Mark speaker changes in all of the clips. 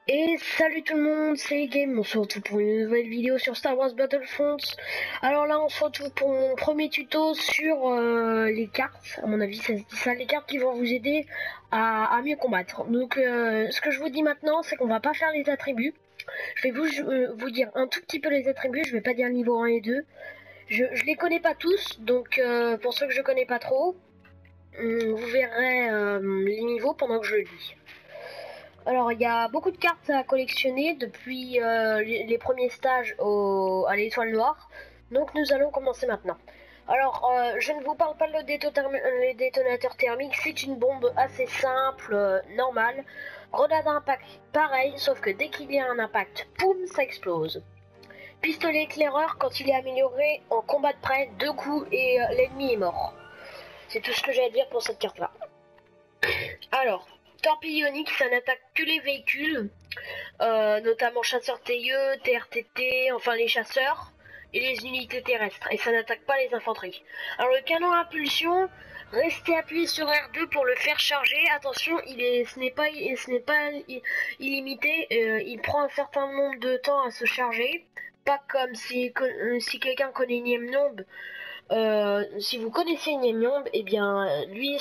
Speaker 1: Et salut tout le monde, c'est Game, on se retrouve pour une nouvelle vidéo sur Star Wars Battlefront. Alors là on se retrouve pour mon premier tuto sur les cartes, à mon avis c'est ça, les cartes qui vont vous aider à mieux combattre. Donc ce que je vous dis maintenant c'est qu'on va pas faire les attributs. Je vais vous dire un tout petit peu les attributs, je vais pas dire le niveau 1 et 2. Je les connais pas tous, donc pour ceux que je connais pas trop, vous verrez les niveaux pendant que je le dis. Alors, il y a beaucoup de cartes à collectionner depuis les premiers stages à l'étoile noire. Donc, nous allons commencer maintenant. Alors, je ne vous parle pas de les détonateurs thermiques. C'est une bombe assez simple, normale. Grenade à impact, pareil, sauf que dès qu'il y a un impact, poum, ça explose. Pistolet éclaireur, quand il est amélioré en combat de près, 2 coups et l'ennemi est mort. C'est tout ce que j'ai à dire pour cette carte-là. Alors, torpille ionique, ça n'attaque que les véhicules, notamment chasseurs TIE, TRTT, enfin les chasseurs et les unités terrestres, et ça n'attaque pas les infanteries. Alors le canon à impulsion, restez appuyé sur R2 pour le faire charger. Attention, ce n'est pas illimité, il prend un certain nombre de temps à se charger. Pas comme si quelqu'un connaît Niemnomb. Si vous connaissez Niemnomb, eh bien lui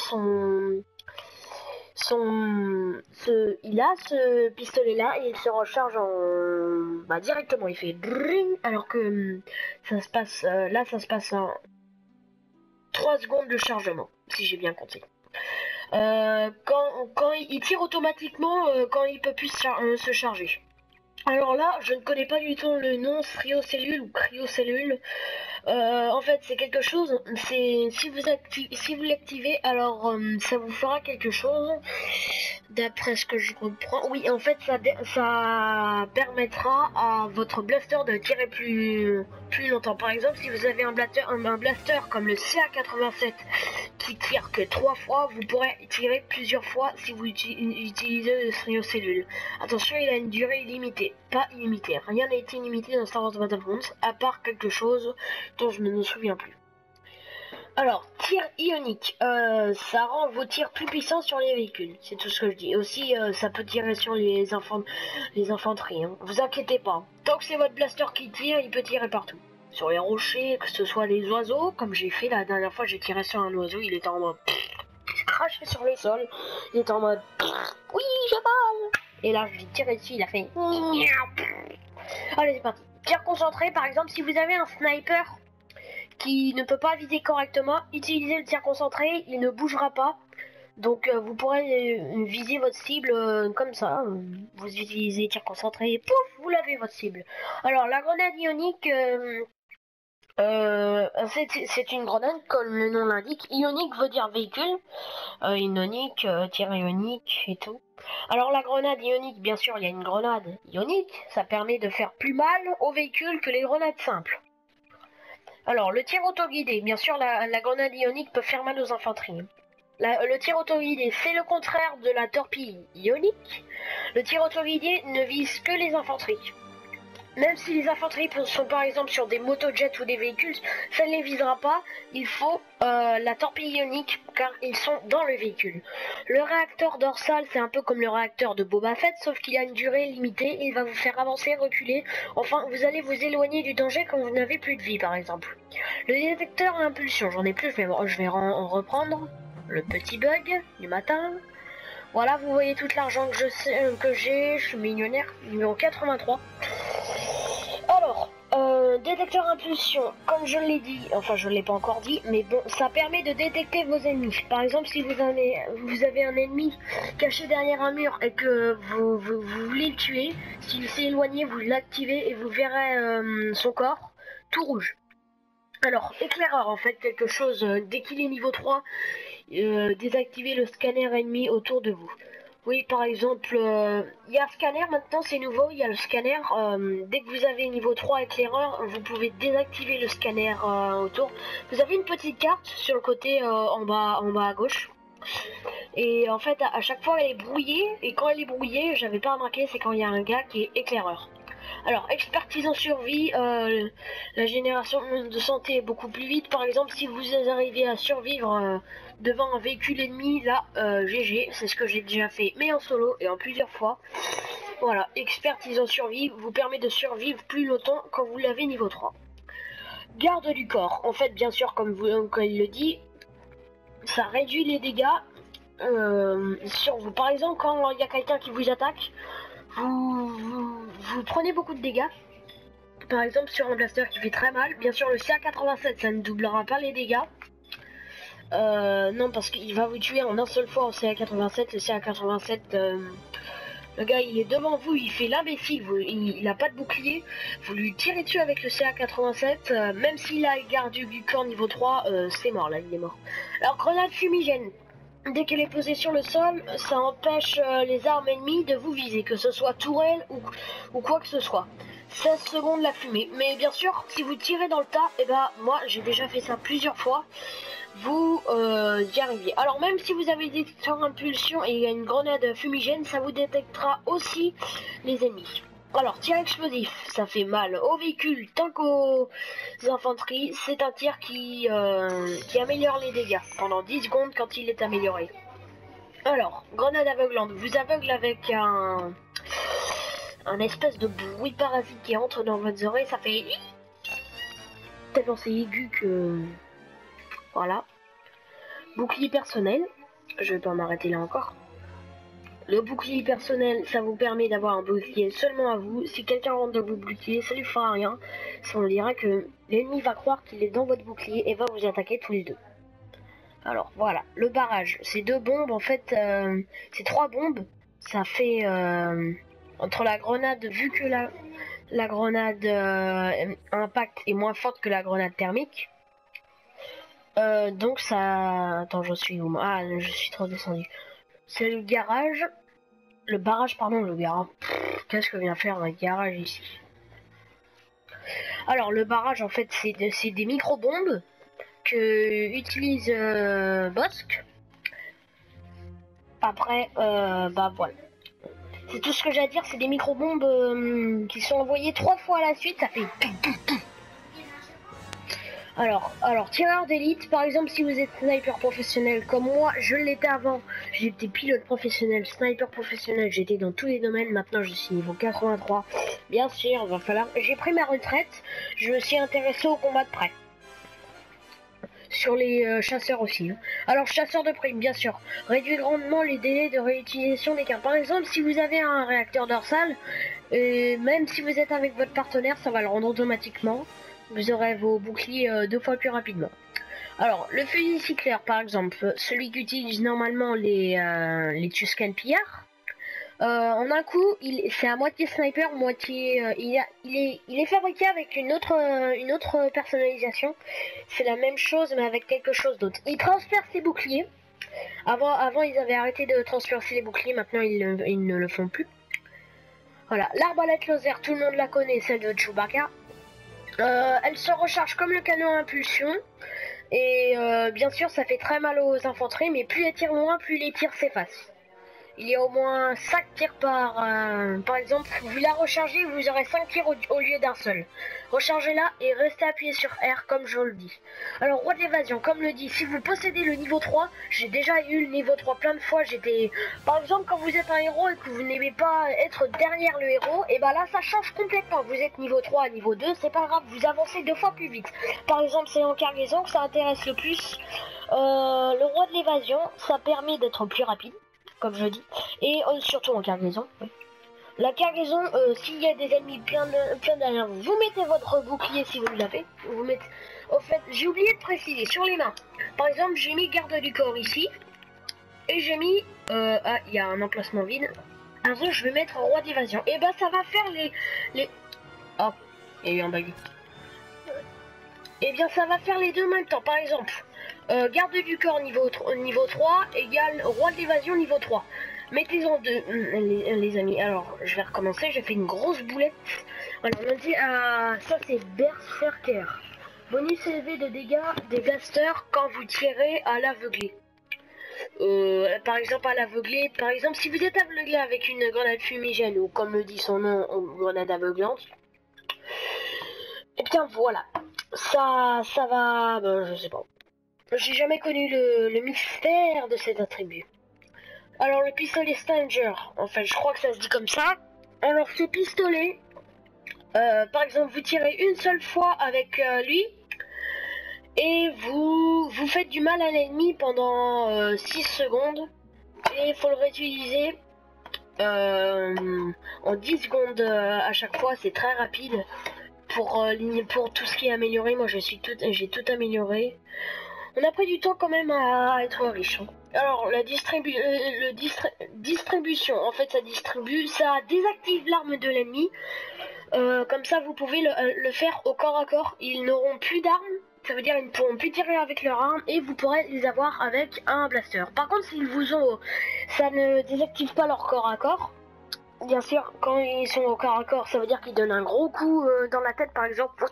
Speaker 1: il a ce pistolet là et il se recharge directement, il fait dring, alors que ça se passe en 3 secondes de chargement, si j'ai bien compté. Quand il tire automatiquement quand il peut plus se charger. Alors là, je ne connais pas du tout le nom Striocellule ou Cryocellule. En fait, c'est quelque chose. C'est si vous l'activez, alors ça vous fera quelque chose. D'après ce que je comprends, oui, en fait, ça permettra à votre blaster de tirer plus longtemps. Par exemple, si vous avez un blaster comme le CA87 qui tire que 3 fois, vous pourrez tirer plusieurs fois si vous utilisez le Striocellule. Attention, il a une durée illimitée, pas illimitée. Rien n'a été illimité dans Star Wars Battlefront, à part quelque chose dont je ne me souviens plus. Alors, tir ionique, ça rend vos tirs plus puissants sur les véhicules, c'est tout ce que je dis. Aussi, ça peut tirer sur les infanteries, hein. Vous inquiétez pas, tant que c'est votre blaster qui tire, il peut tirer partout. Sur les rochers, que ce soit les oiseaux, comme j'ai fait la dernière fois, j'ai tiré sur un oiseau, il était en mode craché sur le sol, il était en mode oui, je vole. Et là, je lui tiré dessus, il a fait allez, c'est parti. Tir concentré, par exemple, si vous avez un sniper qui ne peut pas viser correctement, utilisez le tir concentré, il ne bougera pas. Donc vous pourrez viser votre cible comme ça. Vous utilisez tir concentré, pouf, vous l'avez votre cible. Alors la grenade ionique, c'est une grenade comme le nom l'indique. Ionique veut dire véhicule. Ionique, tir ionique et tout. Alors la grenade ionique, bien sûr, il y a une grenade ionique. Ça permet de faire plus mal aux véhicules que les grenades simples. Alors, le tir auto-guidé, bien sûr, la grenade ionique peut faire mal aux infanteries. Le tir auto-guidé, c'est le contraire de la torpille ionique. Le tir auto-guidé ne vise que les infanteries. Même si les infanteries sont par exemple sur des motojets ou des véhicules, ça ne les visera pas. Il faut la torpille ionique car ils sont dans le véhicule. Le réacteur dorsal, c'est un peu comme le réacteur de Boba Fett, sauf qu'il a une durée limitée et il va vous faire avancer, reculer. Enfin, vous allez vous éloigner du danger quand vous n'avez plus de vie, par exemple. Le détecteur à impulsion, j'en ai plus, je vais en reprendre. Le petit bug du matin. Voilà, vous voyez tout l'argent que j'ai, je suis millionnaire, numéro 83. Alors, détecteur impulsion, comme je l'ai dit, enfin je ne l'ai pas encore dit, mais bon, ça permet de détecter vos ennemis. Par exemple, si vous avez un ennemi caché derrière un mur et que vous voulez le tuer, s'il s'est éloigné, vous l'activez et vous verrez son corps tout rouge. Alors, éclaireur, en fait, quelque chose, dès qu'il est niveau 3, désactivez le scanner ennemi autour de vous. Oui, par exemple, il y a un scanner maintenant, c'est nouveau, il y a le scanner. Dès que vous avez niveau 3 éclaireur, vous pouvez désactiver le scanner autour. Vous avez une petite carte sur le côté en bas à gauche. Et en fait, à chaque fois, elle est brouillée. Et quand elle est brouillée, j'avais pas remarqué, c'est quand il y a un gars qui est éclaireur. Alors, expertise en survie, la génération de santé est beaucoup plus vite. Par exemple, si vous arrivez à survivre devant un véhicule ennemi, là, GG, c'est ce que j'ai déjà fait, mais en solo et en plusieurs fois. Voilà, expertise en survie vous permet de survivre plus longtemps quand vous l'avez niveau 3. Garde du corps, en fait bien sûr comme il le dit, ça réduit les dégâts sur vous. Par exemple quand il y a quelqu'un qui vous attaque, vous prenez beaucoup de dégâts. Par exemple sur un blaster qui fait très mal, bien sûr le CA87 ça ne doublera pas les dégâts. Non parce qu'il va vous tuer en un seul fois au CA87, le CA87... le gars il est devant vous, il fait l'imbécile, il a pas de bouclier, vous lui tirez dessus avec le CA87, même s'il a garde du corps niveau 3, c'est mort là, il est mort. Alors grenade fumigène, dès qu'elle est posée sur le sol, ça empêche les armes ennemies de vous viser, que ce soit tourelle ou quoi que ce soit. 16 secondes la fumée, mais bien sûr si vous tirez dans le tas, et ben moi j'ai déjà fait ça plusieurs fois, vous y arrivez. Alors même si vous avez des détecteurs impulsion et il y a une grenade fumigène, ça vous détectera aussi les ennemis. Alors tir explosif, ça fait mal aux véhicules tant qu'aux infanteries. C'est un tir qui améliore les dégâts pendant 10 secondes quand il est amélioré. Alors, grenade aveuglante, vous aveugle avec un espèce de bruit parasite qui entre dans votre oreille, ça fait tellement c'est aigu que... Voilà. Bouclier personnel. Je vais pas m'arrêter là encore. Le bouclier personnel, ça vous permet d'avoir un bouclier seulement à vous. Si quelqu'un rentre dans votre bouclier, ça lui fera rien. Ça on dira que l'ennemi va croire qu'il est dans votre bouclier et va vous attaquer tous les deux. Alors voilà, le barrage, c'est 2 bombes en fait, c'est 3 bombes. Ça fait entre la grenade, vu que la grenade impact est moins forte que la grenade thermique. Donc ça... Attends, je suis où? Ah, je suis trop descendu. C'est le garage. Le barrage, pardon, le garage. Qu'est-ce que vient faire un garage ici? Alors, le barrage, en fait, c'est des micro-bombes que utilise Bossk. Après, bah voilà. C'est tout ce que j'ai à dire, c'est des micro-bombes qui sont envoyées 3 fois à la suite, ça fait... Alors, tireur d'élite, par exemple, si vous êtes sniper professionnel comme moi, je l'étais avant, j'étais pilote professionnel, sniper professionnel, j'étais dans tous les domaines, maintenant je suis niveau 83. Bien sûr, va falloir... J'ai pris ma retraite, je me suis intéressé au combat de près. Sur les chasseurs aussi. Alors, chasseur de prime, bien sûr, réduit grandement les délais de réutilisation des cartes. Par exemple, si vous avez un réacteur dorsal, même si vous êtes avec votre partenaire, ça va le rendre automatiquement. Vous aurez vos boucliers 2 fois plus rapidement. Alors, le fusil cyclaire, par exemple, celui qui utilise normalement les Tusken pillards, en un coup, c'est à moitié sniper, moitié... il est fabriqué avec une autre personnalisation. C'est la même chose, mais avec quelque chose d'autre. Il transperce ses boucliers. Avant, ils avaient arrêté de transpercer les boucliers, maintenant ils ne le font plus. Voilà, l'arbalète laser, tout le monde la connaît, celle de Chewbacca. Elle se recharge comme le canon à impulsion. Et bien sûr, ça fait très mal aux infanteries, mais plus elle tire loin, plus les tirs s'effacent. Il y a au moins 5 tirs par exemple, vous la rechargez, vous aurez 5 tirs au lieu d'un seul. Rechargez-la et restez appuyé sur R comme je le dis. Alors, roi de l'évasion, comme le dit, si vous possédez le niveau 3, j'ai déjà eu le niveau 3 plein de fois, par exemple, quand vous êtes un héros et que vous n'aimez pas être derrière le héros, et bah là, ça change complètement. Vous êtes niveau 3 à niveau 2, c'est pas grave, vous avancez 2 fois plus vite. Par exemple, c'est en cargaison que ça intéresse le plus. Le roi de l'évasion, ça permet d'être plus rapide, comme je dis, et surtout en cargaison. La cargaison, s'il y a des ennemis plein derrière vous, vous mettez votre bouclier si vous l'avez. Vous mettez. Au fait, j'ai oublié de préciser sur les mains. Par exemple, j'ai mis garde du corps ici, et j'ai mis. Ah, il y a un emplacement vide. Alors je vais mettre roi d'évasion. Et bah ça va faire les. Oh, il y a eu un bug. Et bien ça va faire les deux en même temps. Par exemple, garde du corps niveau 3 égale roi d'évasion niveau 3. Mettez-en deux, les amis. Alors, je vais recommencer. J'ai fait une grosse boulette. Voilà, on a dit ça c'est Berserker. Bonus élevé de dégâts des blasters quand vous tirez à l'aveuglé. Par exemple à l'aveuglé. Par exemple, si vous êtes aveuglé avec une grenade fumigène ou comme le dit son nom, une grenade aveuglante. Et bien voilà. Ça va. Ben, je sais pas. J'ai jamais connu le mystère de cet attribut. Alors le pistolet Stanger, en fait je crois que ça se dit comme ça. Alors ce pistolet, par exemple, vous tirez une seule fois avec lui et vous faites du mal à l'ennemi pendant 6 secondes et il faut le réutiliser en 10 secondes à chaque fois. C'est très rapide pour tout ce qui est amélioré. Moi j'ai tout amélioré. On a pris du temps quand même à être riche. Alors la distribution, en fait ça désactive l'arme de l'ennemi. Comme ça vous pouvez le faire au corps à corps. Ils n'auront plus d'armes, ça veut dire ils ne pourront plus tirer avec leur arme et vous pourrez les avoir avec un blaster. Par contre s'ils vous ont, ça ne désactive pas leur corps à corps. Bien sûr, quand ils sont au corps à corps, ça veut dire qu'ils donnent un gros coup dans la tête, par exemple.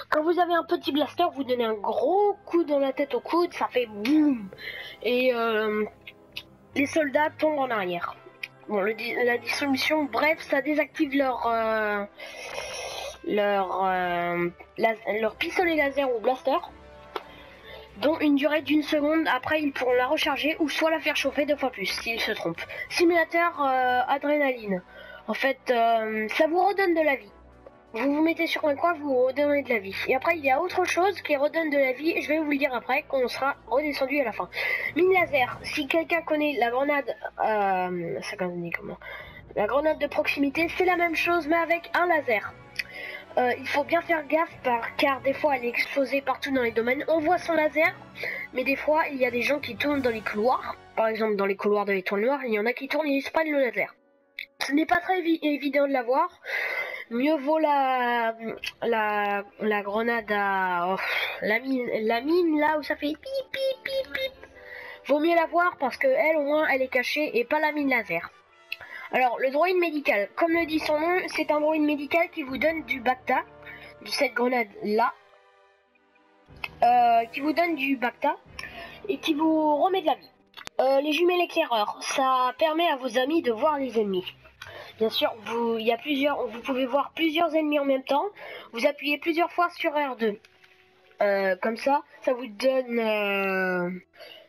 Speaker 1: Quand vous avez un petit blaster, vous donnez un gros coup dans la tête au coude, ça fait boum. Et les soldats tombent en arrière. Bon, la distribution, bref, ça désactive leur pistolet laser ou blaster, dont une durée d'1 seconde. Après ils pourront la recharger ou soit la faire chauffer 2 fois plus s'ils se trompent. Simulateur adrénaline. En fait ça vous redonne de la vie. Vous vous mettez sur un coin, vous redonnez de la vie. Et après il y a autre chose qui redonne de la vie, je vais vous le dire après quand on sera redescendu à la fin. Mine laser, si quelqu'un connaît la grenade, ça connaît comment, la grenade de proximité, c'est la même chose mais avec un laser. Il faut bien faire gaffe car des fois elle est explosée partout dans les domaines. On voit son laser, mais des fois il y a des gens qui tournent dans les couloirs. Par exemple dans les couloirs de l'étoile noire, il y en a qui tournent et ils sprennent le laser. Ce n'est pas très évident de l'avoir. Mieux vaut la grenade à... la mine là où ça fait pip pip pip pip. Vaut mieux l'avoir parce que elle au moins elle est cachée et pas la mine laser. Alors, le droïde médical, comme le dit son nom, c'est un droïde médical qui vous donne du Bacta, de cette grenade-là, qui vous donne du Bacta et qui vous remet de la vie. Les jumelles éclaireurs, ça permet à vos amis de voir les ennemis. Bien sûr, vous pouvez voir plusieurs ennemis en même temps. Vous appuyez plusieurs fois sur R2. Comme ça vous donne...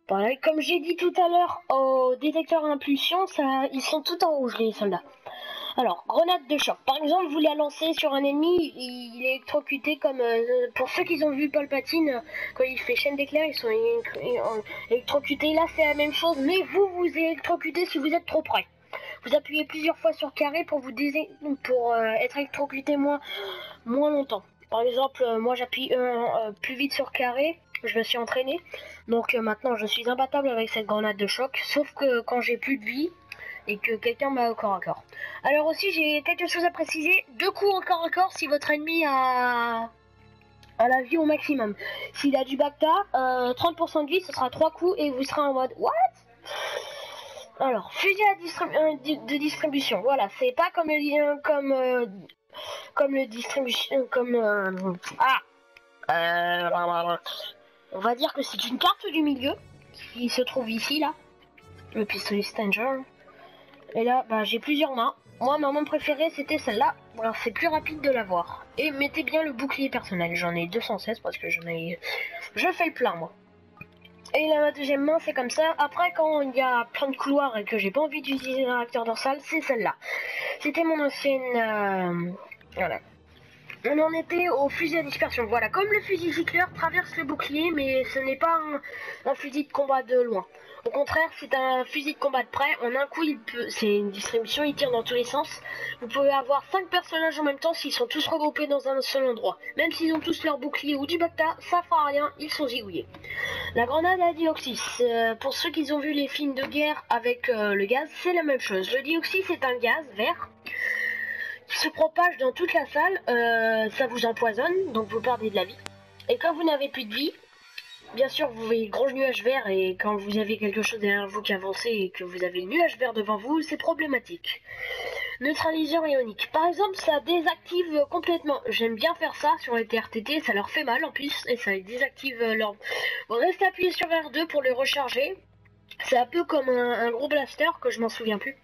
Speaker 1: Pareil, comme j'ai dit tout à l'heure au détecteur d'impulsion, ils sont tout en rouge les soldats. Alors, grenade de choc. Par exemple, vous la lancez sur un ennemi, il est électrocuté comme... pour ceux qui ont vu Palpatine, quand il fait chaîne d'éclairs, ils sont électrocutés. Là, c'est la même chose, mais vous électrocutez si vous êtes trop près. Vous appuyez plusieurs fois sur carré pour être électrocuté moins longtemps. Par exemple, moi j'appuie plus vite sur carré, je me suis entraîné. Donc maintenant je suis imbattable avec cette grenade de choc, sauf que quand j'ai plus de vie et que quelqu'un m'a au corps à corps. Alors aussi j'ai quelque chose à préciser, 2 coups au corps à corps si votre ennemi a la vie au maximum. S'il a du Bacta, 30% de vie, ce sera 3 coups et vous serez en mode what? Alors, fusil de distribution, voilà, c'est pas comme le distribution, on va dire que c'est une carte du milieu qui se trouve ici, là, le pistolet Stanger. Et là, j'ai plusieurs mains. Moi, ma main préférée, c'était celle-là. Alors, c'est plus rapide de l'avoir. Et mettez bien le bouclier personnel. J'en ai 216 parce que je fais le plein, moi. Et la deuxième main, c'est comme ça. Après, quand il y a plein de couloirs et que j'ai pas envie d'utiliser un réacteur dorsal, c'est celle-là. C'était mon ancienne... voilà. On en était au fusil à dispersion. Voilà, comme le fusil gicleur traverse le bouclier, mais ce n'est pas un fusil de combat de loin. Au contraire, c'est un fusil de combat de près. En un coup, c'est une distribution, il tire dans tous les sens. Vous pouvez avoir 5 personnages en même temps s'ils sont tous regroupés dans un seul endroit. Même s'ils ont tous leur bouclier ou du Bacta, ça fera rien, ils sont zigouillés. La grenade à dioxys, pour ceux qui ont vu les films de guerre avec le gaz, c'est la même chose. Le dioxys c'est un gaz vert qui se propage dans toute la salle, ça vous empoisonne, donc vous perdez de la vie. Et quand vous n'avez plus de vie, bien sûr vous voyez le gros nuage vert et quand vous avez quelque chose derrière vous qui avance et que vous avez le nuage vert devant vous, c'est problématique. Neutraliseur ionique. Par exemple, ça désactive complètement. J'aime bien faire ça sur les TRTT, ça leur fait mal en plus et ça désactive leur... Vous restez appuyé sur R2 pour le recharger. C'est un peu comme un gros blaster que je m'en souviens plus.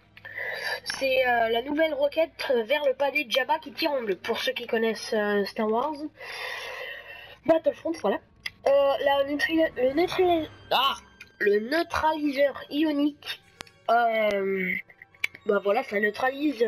Speaker 1: C'est la nouvelle roquette vers le palais de Jabba qui tire en bleu. Pour ceux qui connaissent Star Wars. Battlefront, voilà. Le neutraliseur ionique. Voilà, ça neutralise